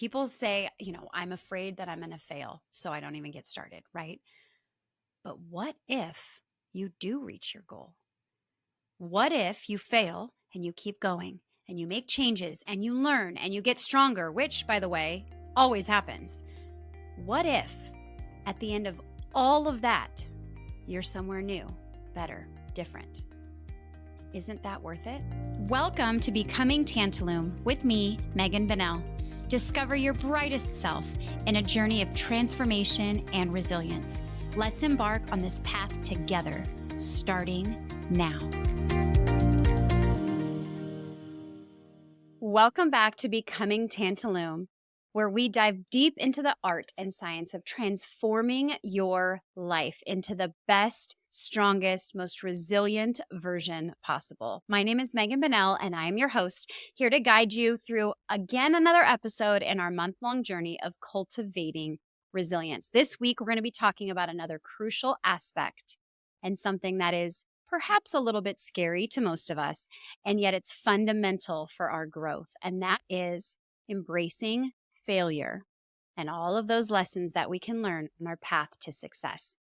People say, I'm afraid that I'm going to fail, so I don't even get started, right? But what if you do reach your goal? What if you fail and you keep going and you make changes and you learn and you get stronger, which, by the way, always happens? What if at the end of all of that, you're somewhere new, better, different? Isn't that worth it? Welcome to Becoming Tantalum with me, Megan Bonnell. Discover your brightest self in a journey of transformation and resilience. Let's embark on this path together, starting now. Welcome back to Becoming Tantalum, where we dive deep into the art and science of transforming your life into the best, strongest, most resilient version possible. My name is Megan Bonnell, and I am your host, here to guide you through, again, another episode in our month-long journey of cultivating resilience. This week, we're going to be talking about another crucial aspect and something that is perhaps a little bit scary to most of us, and yet it's fundamental for our growth, and that is embracing failure and all of those lessons that we can learn on our path to success.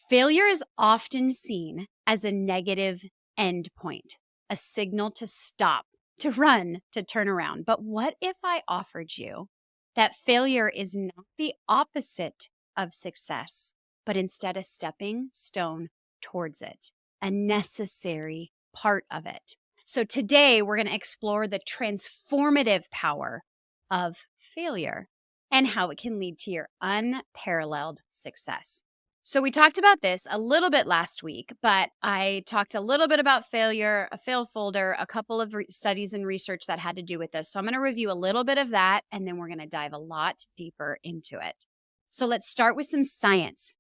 Failure is often seen as a negative end point, a signal to stop, to run, to turn around. But what if I offered you that failure is not the opposite of success, but instead a stepping stone towards it, a necessary part of it? So today we're going to explore the transformative power of failure and how it can lead to your unparalleled success. So we talked about this a little bit last week, but I talked a little bit about failure, a fail folder, a couple of studies and research that had to do with this. So I'm going to review a little bit of that, and then we're going to dive a lot deeper into it. So let's start with some science.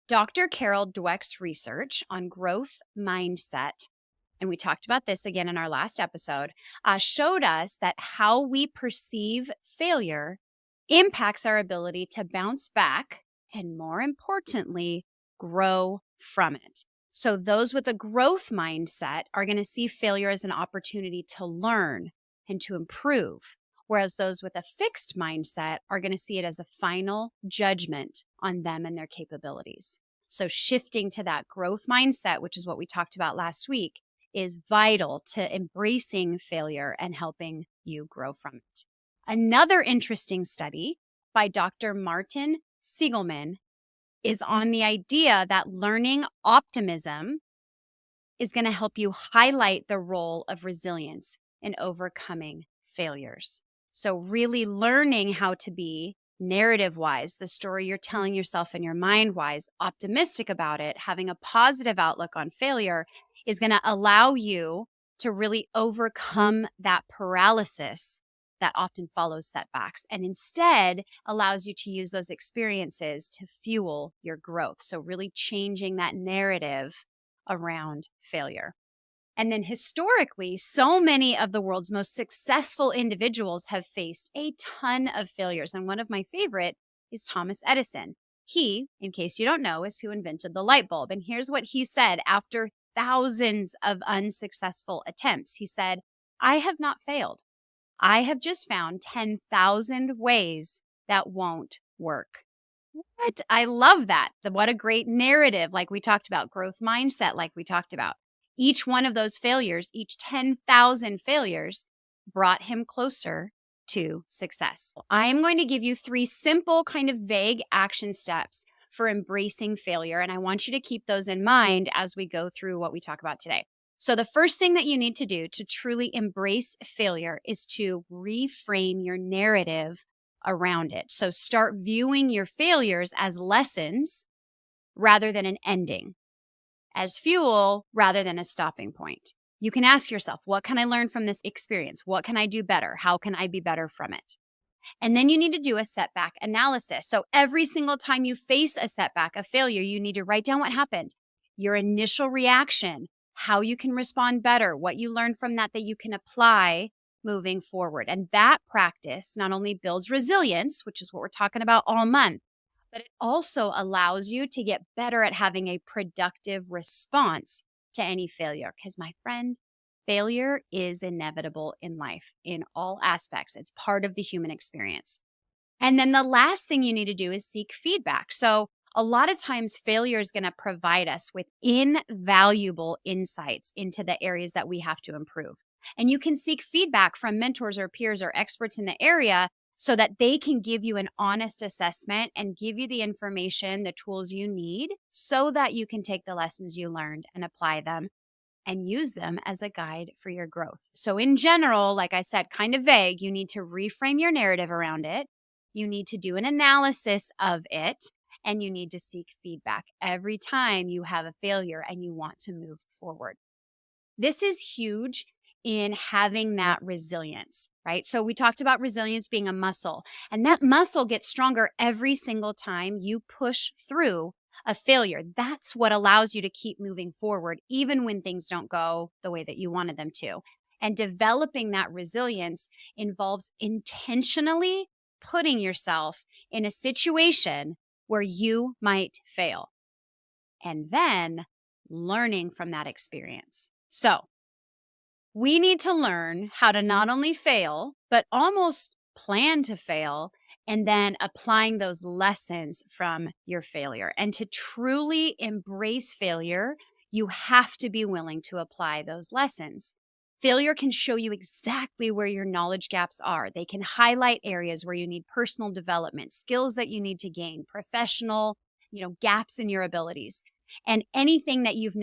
Dr. Carol Dweck's research on growth mindset, and we talked about this again in our last episode, showed us that how we perceive failure impacts our ability to bounce back and, more importantly, grow from it. So those with a growth mindset are going to see failure as an opportunity to learn and to improve, whereas those with a fixed mindset are going to see it as a final judgment on them and their capabilities. So shifting to that growth mindset, which is what we talked about last week, is vital to embracing failure and helping you grow from it. Another interesting study by Dr. Martin Seligman is on the idea that learning optimism is going to help you highlight the role of resilience in overcoming failures. So really learning how to be narrative-wise, the story you're telling yourself in your mind-wise, optimistic about it, having a positive outlook on failure is going to allow you to really overcome that paralysis that often follows setbacks, and instead allows you to use those experiences to fuel your growth. So really changing that narrative around failure. And then historically, so many of the world's most successful individuals have faced a ton of failures. And one of my favorite is Thomas Edison. He, in case you don't know, is who invented the light bulb. And here's what he said after thousands of unsuccessful attempts. He said, "I have not failed. I have just found 10,000 ways that won't work." What? I love that. What a great narrative, like we talked about, growth mindset, like we talked about. Each one of those failures, each 10,000 failures, brought him closer to success. I'm going to give you 3 simple, kind of vague action steps for embracing failure, and I want you to keep those in mind as we go through what we talk about today. So the first thing that you need to do to truly embrace failure is to reframe your narrative around it. So start viewing your failures as lessons rather than an ending, as fuel rather than a stopping point. You can ask yourself, what can I learn from this experience? What can I do better? How can I be better from it? And then you need to do a setback analysis. So every single time you face a setback, a failure, you need to write down what happened, your initial reaction, how you can respond better, what you learned from that you can apply moving forward. And that practice not only builds resilience, which is what we're talking about all month, but it also allows you to get better at having a productive response to any failure. Because my friend, failure is inevitable in life in all aspects. It's part of the human experience. And then the last thing you need to do is seek feedback. So a lot of times failure is going to provide us with invaluable insights into the areas that we have to improve. And you can seek feedback from mentors or peers or experts in the area so that they can give you an honest assessment and give you the information, the tools you need so that you can take the lessons you learned and apply them and use them as a guide for your growth. So in general, like I said, kind of vague, you need to reframe your narrative around it. You need to do an analysis of it, and you need to seek feedback every time you have a failure and you want to move forward. This is huge in having that resilience, right? So we talked about resilience being a muscle, and that muscle gets stronger every single time you push through a failure. That's what allows you to keep moving forward, even when things don't go the way that you wanted them to. And developing that resilience involves intentionally putting yourself in a situation where you might fail and then learning from that experience. So we need to learn how to not only fail, but almost plan to fail, and then applying those lessons from your failure. And to truly embrace failure, you have to be willing to apply those lessons. Failure can show you exactly where your knowledge gaps are. They can highlight areas where you need personal development, skills that you need to gain, professional, gaps in your abilities, and anything that you've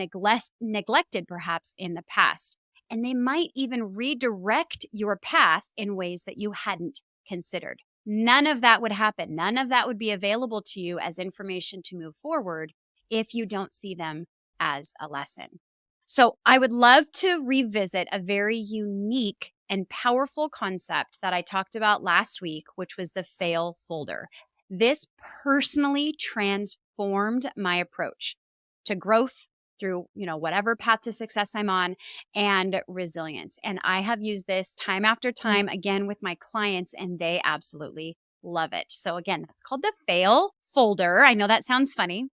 neglected perhaps in the past. And they might even redirect your path in ways that you hadn't considered. None of that would happen. None of that would be available to you as information to move forward if you don't see them as a lesson. So I would love to revisit a very unique and powerful concept that I talked about last week, which was the fail folder. This personally transformed my approach to growth through, whatever path to success I'm on, and resilience. And I have used this time after time, again, with my clients, and they absolutely love it. So again, that's called the fail folder. I know that sounds funny.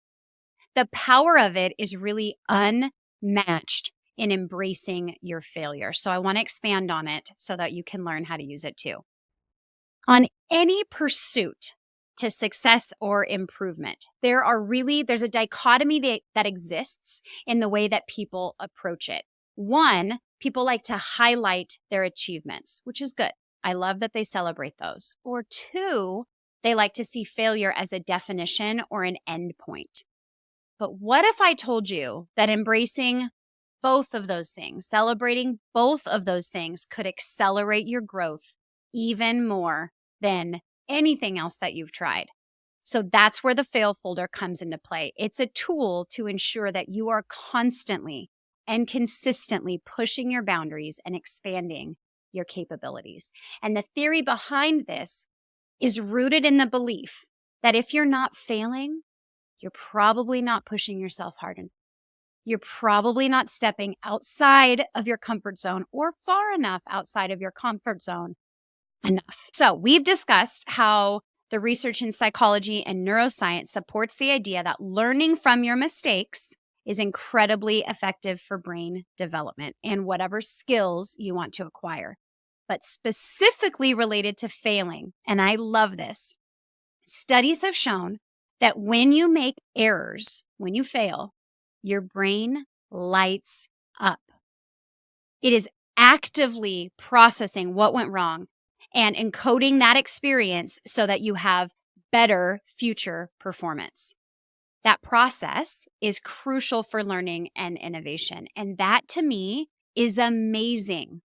The power of it is really unmatched in embracing your failure. So I want to expand on it so that you can learn how to use it too. On any pursuit to success or improvement, there's a dichotomy that exists in the way that people approach it. One, people like to highlight their achievements, which is good. I love that they celebrate those. Or two, they like to see failure as a definition or an end point. But what if I told you that embracing both of those things, celebrating both of those things could accelerate your growth even more than anything else that you've tried? So that's where the fail folder comes into play. It's a tool to ensure that you are constantly and consistently pushing your boundaries and expanding your capabilities. And the theory behind this is rooted in the belief that if you're not failing, you're probably not pushing yourself hard enough. You're probably not stepping outside of your comfort zone or far enough outside of your comfort zone enough. So we've discussed how the research in psychology and neuroscience supports the idea that learning from your mistakes is incredibly effective for brain development and whatever skills you want to acquire. But specifically related to failing, and I love this, studies have shown that when you make errors, when you fail, your brain lights up. It is actively processing what went wrong and encoding that experience so that you have better future performance. That process is crucial for learning and innovation. And that to me is amazing.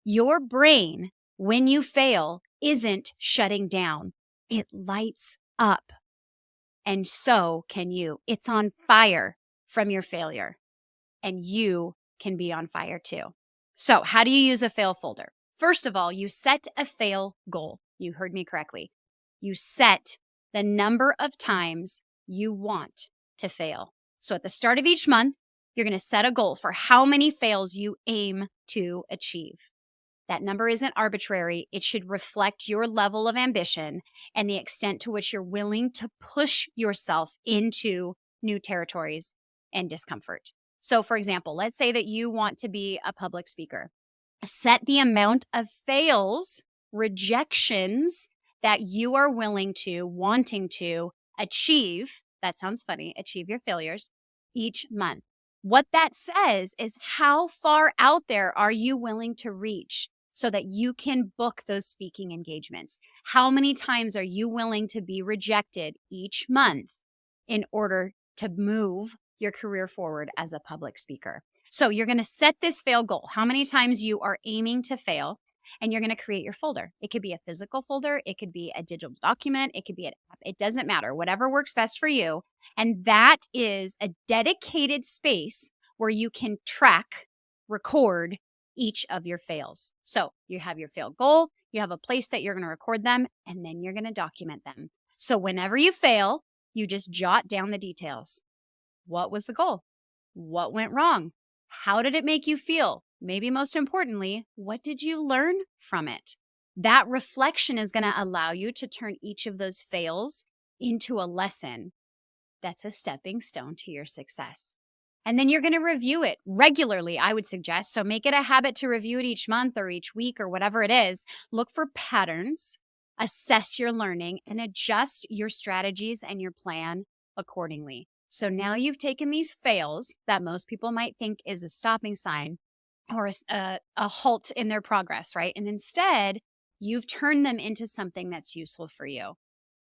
Your brain, when you fail, isn't shutting down. It lights up. And so can you. It's on fire from your failure. And you can be on fire too. So how do you use a fail folder? First of all, you set a fail goal. You heard me correctly. You set the number of times you want to fail. So at the start of each month, you're going to set a goal for how many fails you aim to achieve. That number isn't arbitrary. It should reflect your level of ambition and the extent to which you're willing to push yourself into new territories and discomfort. So for example, let's say that you want to be a public speaker. Set the amount of fails, rejections that you are willing to, wanting to achieve, that sounds funny, achieve your failures each month. What that says is how far out there are you willing to reach so that you can book those speaking engagements? How many times are you willing to be rejected each month in order to move your career forward as a public speaker? So you're going to set this fail goal, how many times you are aiming to fail, and you're going to create your folder. It could be a physical folder. It could be a digital document. It could be an app. It doesn't matter, whatever works best for you. And that is a dedicated space where you can track, record each of your fails. So you have your fail goal, you have a place that you're going to record them, and then you're going to document them. So whenever you fail, you just jot down the details. What was the goal? What went wrong? How did it make you feel? Maybe most importantly, what did you learn from it? That reflection is going to allow you to turn each of those fails into a lesson that's a stepping stone to your success. And then you're going to review it regularly, I would suggest. So make it a habit to review it each month or each week or whatever it is. Look for patterns, assess your learning, and adjust your strategies and your plan accordingly. So now you've taken these fails that most people might think is a stopping sign or a halt in their progress, right? And instead, you've turned them into something that's useful for you.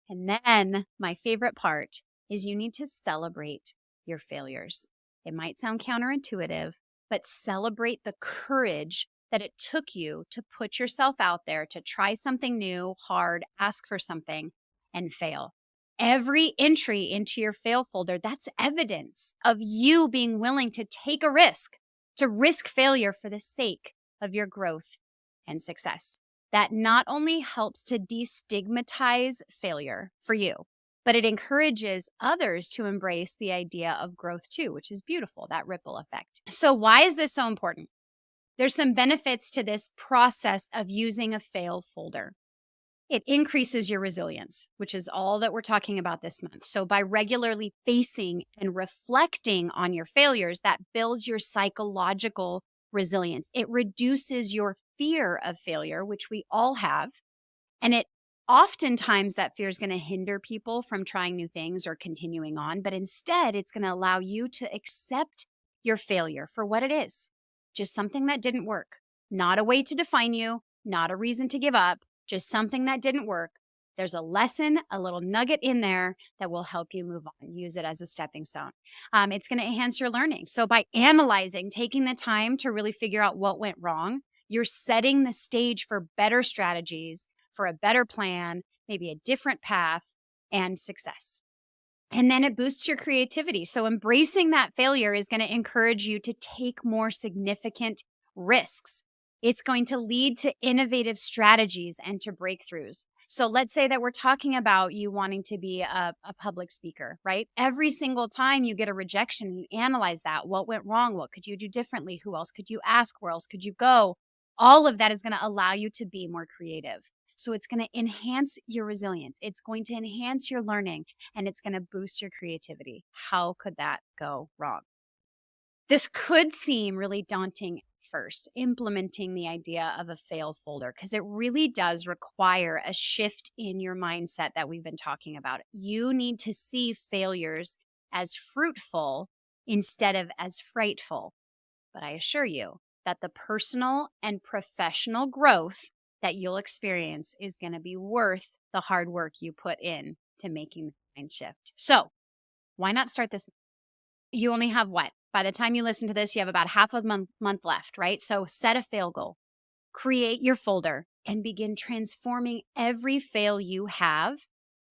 And then my favorite part is you need to celebrate your failures. It might sound counterintuitive, but celebrate the courage that it took you to put yourself out there, to try something new, hard, ask for something, and fail. Every entry into your fail folder, that's evidence of you being willing to take a risk, to risk failure for the sake of your growth and success. That not only helps to destigmatize failure for you, but it encourages others to embrace the idea of growth too, which is beautiful, that ripple effect. So why is this so important? There's some benefits to this process of using a fail folder. It increases your resilience, which is all that we're talking about this month. So by regularly facing and reflecting on your failures, that builds your psychological resilience. It reduces your fear of failure, which we all have. And it oftentimes that fear is going to hinder people from trying new things or continuing on. But instead, it's going to allow you to accept your failure for what it is. Just something that didn't work. Not a way to define you, not a reason to give up. Just something that didn't work. There's a lesson, a little nugget in there that will help you move on. Use it as a stepping stone. It's going to enhance your learning. So by analyzing, taking the time to really figure out what went wrong, you're setting the stage for better strategies, for a better plan, maybe a different path, and success. And then it boosts your creativity. So embracing that failure is going to encourage you to take more significant risks. It's going to lead to innovative strategies and to breakthroughs. So let's say that we're talking about you wanting to be a public speaker, right? Every single time you get a rejection, you analyze that. What went wrong? What could you do differently? Who else could you ask? Where else could you go? All of that is going to allow you to be more creative. So it's going to enhance your resilience. It's going to enhance your learning, and it's going to boost your creativity. How could that go wrong? This could seem really daunting first, implementing the idea of a fail folder, because it really does require a shift in your mindset that we've been talking about. You need to see failures as fruitful instead of as frightful. But I assure you that the personal and professional growth that you'll experience is going to be worth the hard work you put in to making the mind shift. So why not start this? You only have what? By the time you listen to this, you have about half a month left, right? So set a fail goal, create your folder, and begin transforming every fail you have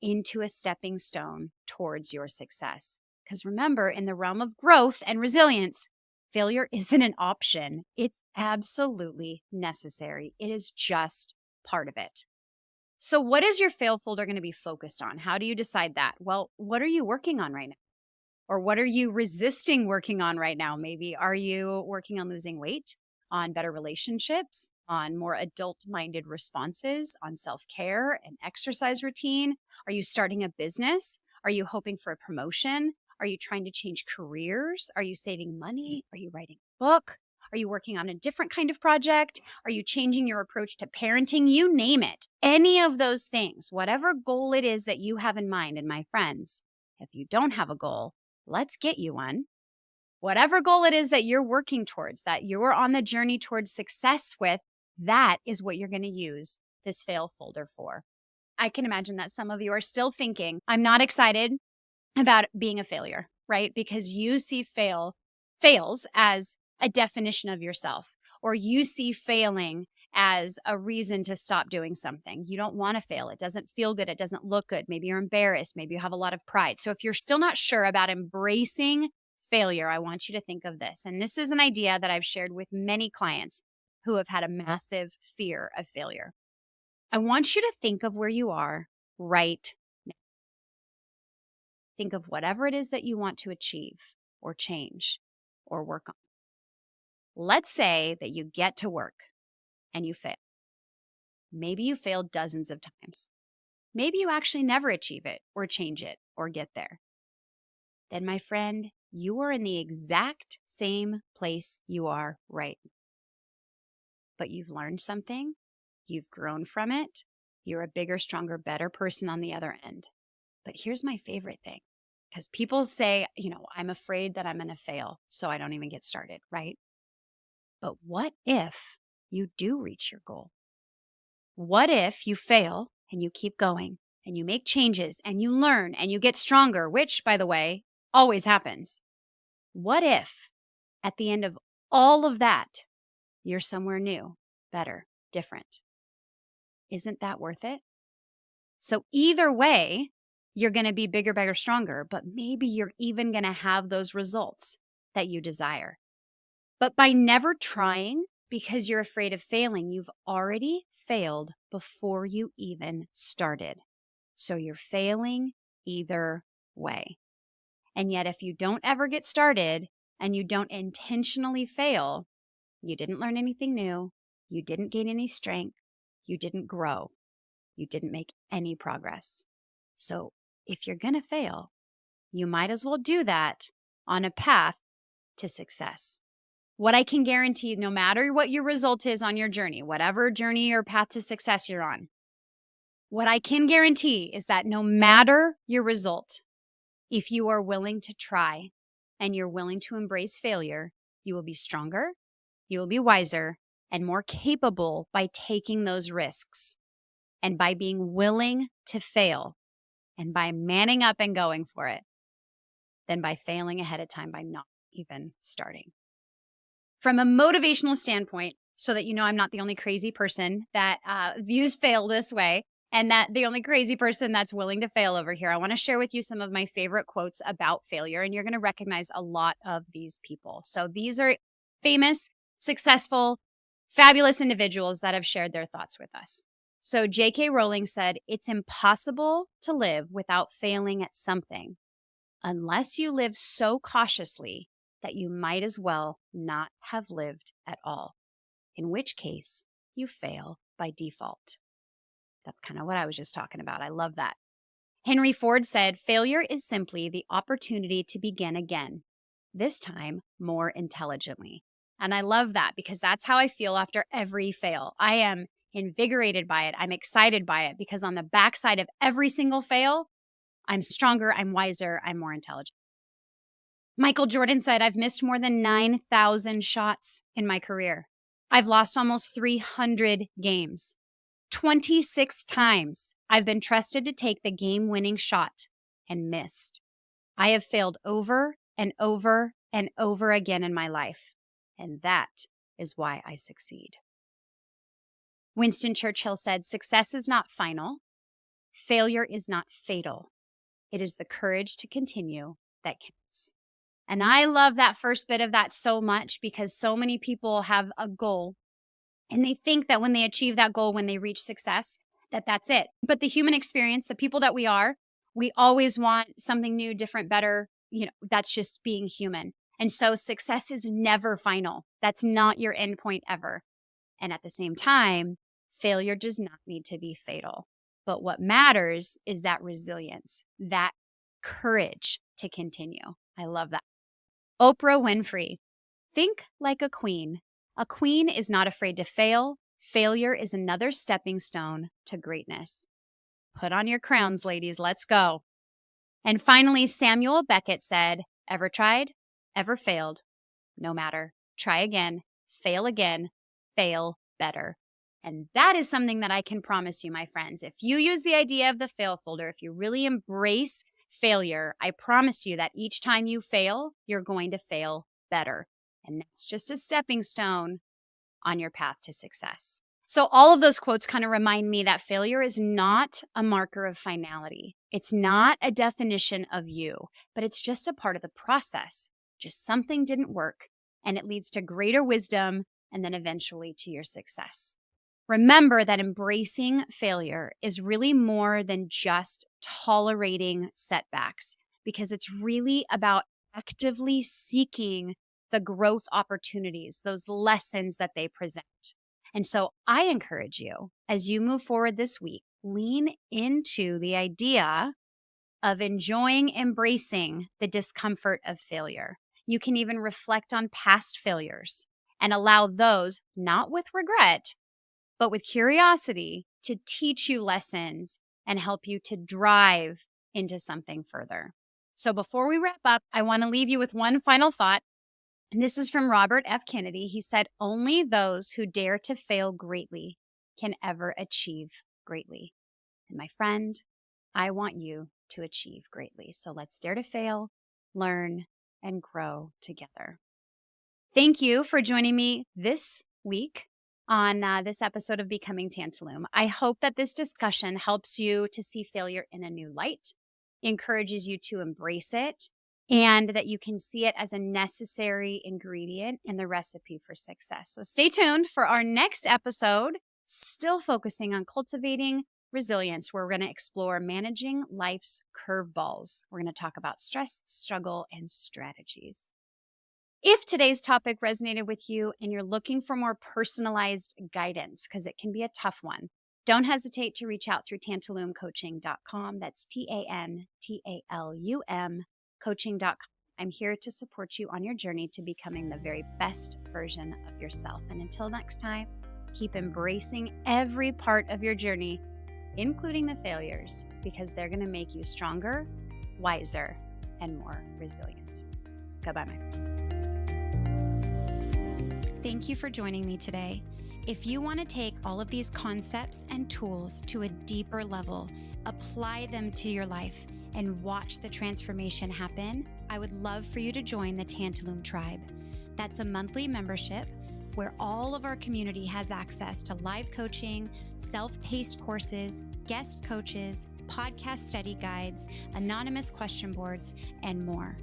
into a stepping stone towards your success. Because remember, in the realm of growth and resilience, failure isn't an option. It's absolutely necessary. It is just part of it. So what is your fail folder going to be focused on? How do you decide that? Well, what are you working on right now? Or what are you resisting working on right now? Maybe are you working on losing weight, on better relationships, on more adult-minded responses, on self-care and exercise routine? Are you starting a business? Are you hoping for a promotion? Are you trying to change careers? Are you saving money? Are you writing a book? Are you working on a different kind of project? Are you changing your approach to parenting? You name it. Any of those things, whatever goal it is that you have in mind. And my friends, if you don't have a goal, let's get you one. Whatever goal it is that you're working towards, that you're on the journey towards success with, that is what you're going to use this fail folder for. I can imagine that some of you are still thinking, I'm not excited about being a failure, right? Because you see fails as a definition of yourself, or you see failing as a reason to stop doing something. You don't want to fail. It doesn't feel good. It doesn't look good. Maybe you're embarrassed. Maybe you have a lot of pride. So if you're still not sure about embracing failure, I want you to think of this. And this is an idea that I've shared with many clients who have had a massive fear of failure. I want you to think of where you are right now. Think of whatever it is that you want to achieve or change or work on. Let's say that you get to work and you fail. Maybe you failed dozens of times. Maybe you actually never achieve it or change it or get there. Then, my friend, you are in the exact same place you are right now. But you've learned something. You've grown from it. You're a bigger, stronger, better person on the other end. But here's my favorite thing, because people say, I'm afraid that I'm going to fail, so I don't even get started, right? But what if you do reach your goal? What if you fail and you keep going and you make changes and you learn and you get stronger, which, by the way, always happens? What if at the end of all of that, you're somewhere new, better, different? Isn't that worth it? So either way, you're going to be bigger, better, stronger, but maybe you're even going to have those results that you desire. But by never trying because you're afraid of failing, you've already failed before you even started. So you're failing either way. And yet, if you don't ever get started and you don't intentionally fail, you didn't learn anything new, you didn't gain any strength, you didn't grow, you didn't make any progress. So if you're going to fail, you might as well do that on a path to success. What I can guarantee, no matter what your result is on your journey, whatever journey or path to success you're on, what I can guarantee is that no matter your result, if you are willing to try and you're willing to embrace failure, you will be stronger, you will be wiser, and more capable by taking those risks and by being willing to fail and by manning up and going for it than by failing ahead of time by not even starting. From a motivational standpoint, so that you know I'm not the only crazy person that views fail this way, and that the only crazy person that's willing to fail over here, I want to share with you some of my favorite quotes about failure, and you're going to recognize a lot of these people. So these are famous, successful, fabulous individuals that have shared their thoughts with us. So J.K. Rowling said, "It's impossible to live without failing at something unless you live so cautiously that you might as well not have lived at all, in which case you fail by default." That's kind of what I was just talking about. I love that. Henry Ford said, "Failure is simply the opportunity to begin again, this time more intelligently." And I love that because that's how I feel after every fail. I am invigorated by it. I'm excited by it because on the backside of every single fail, I'm stronger, I'm wiser, I'm more intelligent. Michael Jordan said, "I've missed more than 9,000 shots in my career. I've lost almost 300 games. 26 times I've been trusted to take the game-winning shot and missed. I have failed over and over and over again in my life, and that is why I succeed." Winston Churchill said, "Success is not final. Failure is not fatal. It is the courage to continue that counts." And I love that first bit of that so much because so many people have a goal and they think that when they achieve that goal, when they reach success, that that's it. But the human experience, the people that we are, we always want something new, different, better. That's just being human. And so success is never final. That's not your end point ever. And at the same time, failure does not need to be fatal. But what matters is that resilience, that courage to continue. I love that. Oprah Winfrey, "Think like a queen, A queen is not afraid to fail. Failure is another stepping stone to greatness. Put on your crowns, ladies. Let's go. And finally, Samuel Beckett said, ever tried, ever failed? No matter. Try again, fail better. And that is something that I can promise you, my friends. If you use the idea of the fail folder, if you really embrace failure, I promise you that each time you fail, you're going to fail better. And that's just a stepping stone on your path to success. So all of those quotes kind of remind me that failure is not a marker of finality. It's not a definition of you, but it's just a part of the process. Just something didn't work, and it leads to greater wisdom and then eventually to your success. Remember that embracing failure is really more than just tolerating setbacks, because it's really about actively seeking the growth opportunities, those lessons that they present. And so I encourage you, as you move forward this week, lean into the idea of enjoying embracing the discomfort of failure. You can even reflect on past failures and allow those, not with regret, but with curiosity, to teach you lessons and help you to drive into something further. So before we wrap up, I want to leave you with one final thought. And this is from Robert F. Kennedy. He said, only those who dare to fail greatly can ever achieve greatly. And my friend, I want you to achieve greatly. So let's dare to fail, learn, and grow together. Thank you for joining me this week on this episode of Becoming Tantalum. I hope that this discussion helps you to see failure in a new light, encourages you to embrace it, and that you can see it as a necessary ingredient in the recipe for success. So stay tuned for our next episode, still focusing on cultivating resilience, where we're going to explore managing life's curveballs. We're going to talk about stress, struggle, and strategies. If today's topic resonated with you and you're looking for more personalized guidance, because it can be a tough one, don't hesitate to reach out through tantalumcoaching.com. That's TANTALUM coaching.com. I'm here to support you on your journey to becoming the very best version of yourself. And until next time, keep embracing every part of your journey, including the failures, because they're going to make you stronger, wiser, and more resilient. Goodbye, my friend. Thank you for joining me today. If you want to take all of these concepts and tools to a deeper level, apply them to your life, and watch the transformation happen, I would love for you to join the Tantalum Tribe. That's a monthly membership where all of our community has access to live coaching, self-paced courses, guest coaches, podcast study guides, anonymous question boards, and more.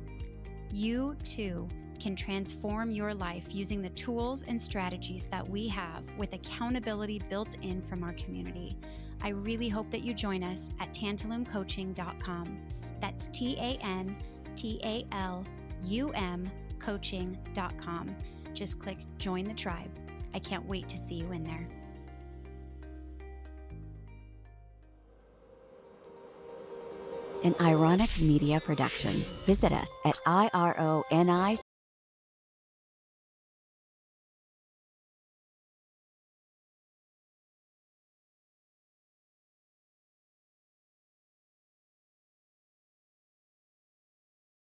You too can transform your life using the tools and strategies that we have, with accountability built in from our community. I really hope that you join us at tantalumcoaching.com. That's TANTALUM coaching.com. Just click Join the Tribe. I can't wait to see you in there. An Ironic Media production. Visit us at ironic